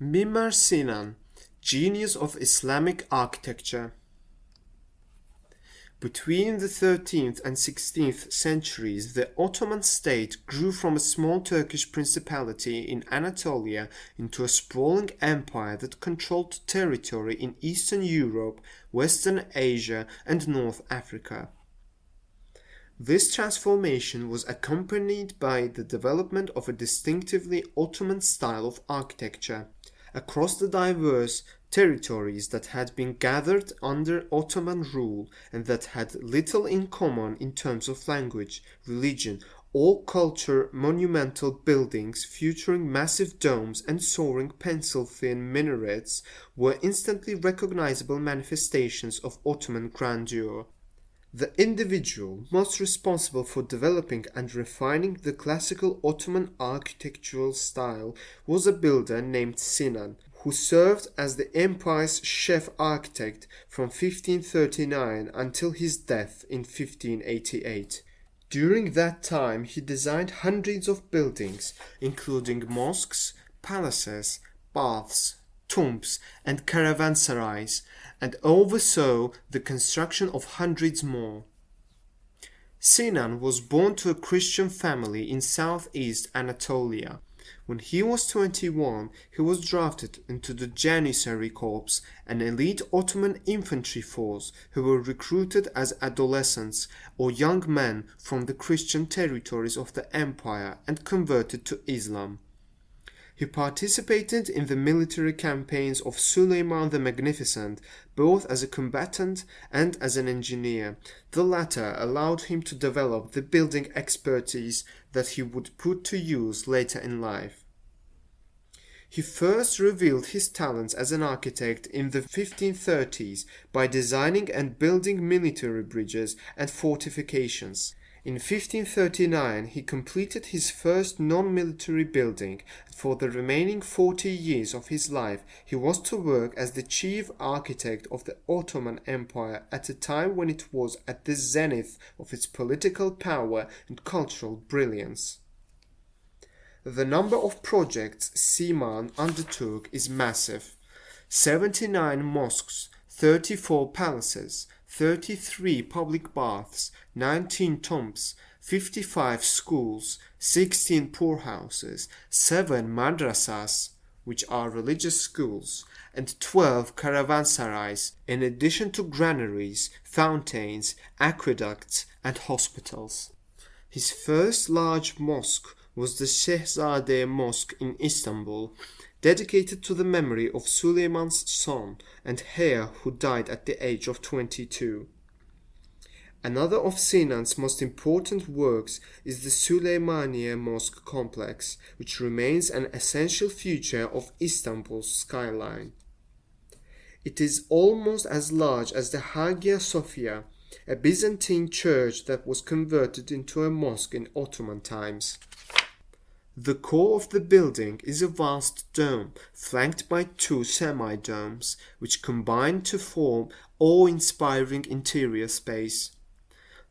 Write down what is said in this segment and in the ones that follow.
Mimar Sinan, genius of Islamic architecture. Between the 13th and 16th centuries, the Ottoman state grew from a small Turkish principality in Anatolia into a sprawling empire that controlled territory in Eastern Europe, Western Asia, and North Africa. This transformation was accompanied by the development of a distinctively Ottoman style of architecture. Across the diverse territories that had been gathered under Ottoman rule and that had little in common in terms of language, religion, or culture, monumental buildings featuring massive domes and soaring pencil-thin minarets were instantly recognizable manifestations of Ottoman grandeur. The individual most responsible for developing and refining the classical Ottoman architectural style was a builder named Sinan, who served as the empire's chief architect from 1539 until his death in 1588. During that time, he designed hundreds of buildings, including mosques, palaces, baths, tombs, and caravanserais, and oversaw the construction of hundreds more. Sinan was born to a Christian family in southeast Anatolia. When he was 21, he was drafted into the Janissary Corps, an elite Ottoman infantry force who were recruited as adolescents or young men from the Christian territories of the empire and converted to Islam. He participated in the military campaigns of Suleiman the Magnificent, both as a combatant and as an engineer. The latter allowed him to develop the building expertise that he would put to use later in life. He first revealed his talents as an architect in the 1530s by designing and building military bridges and fortifications. In 1539, he completed his first non-military building. For the remaining 40 years of his life, he was to work as the chief architect of the Ottoman Empire at a time when it was at the zenith of its political power and cultural brilliance. The number of projects Sinan undertook is massive: 79 mosques, 34 palaces, 33 public baths, 19 tombs, 55 schools, 16 poorhouses, 7 madrasas, which are religious schools, and 12 caravanserais, in addition to granaries, fountains, aqueducts, and hospitals. His first large mosque was the Şehzade Mosque in Istanbul, dedicated to the memory of Suleiman's son and heir who died at the age of 22. Another of Sinan's most important works is the Süleymaniye Mosque complex, which remains an essential feature of Istanbul's skyline. It is almost as large as the Hagia Sophia, a Byzantine church that was converted into a mosque in Ottoman times. The core of the building is a vast dome, flanked by 2 semi-domes, which combine to form awe-inspiring interior space.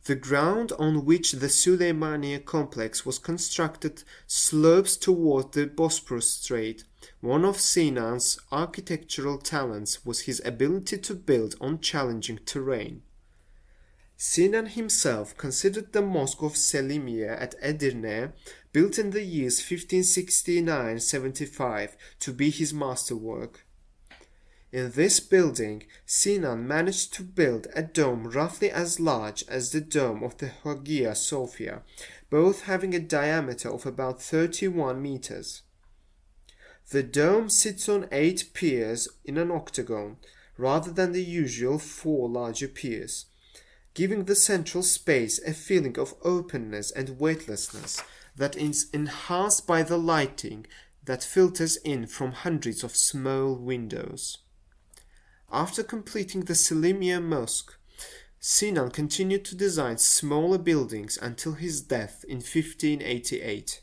The ground on which the Süleymaniye complex was constructed slopes toward the Bosporus Strait. One of Sinan's architectural talents was his ability to build on challenging terrain. Sinan himself considered the Mosque of Selimiye at Edirne, built in the years 1569-75, to be his masterwork. In this building, Sinan managed to build a dome roughly as large as the dome of the Hagia Sophia, both having a diameter of about 31 meters. The dome sits on 8 piers in an octagon, rather than the usual 4 larger piers, giving the central space a feeling of openness and weightlessness that is enhanced by the lighting that filters in from hundreds of small windows. After completing the Selimiye Mosque, Sinan continued to design smaller buildings until his death in 1588.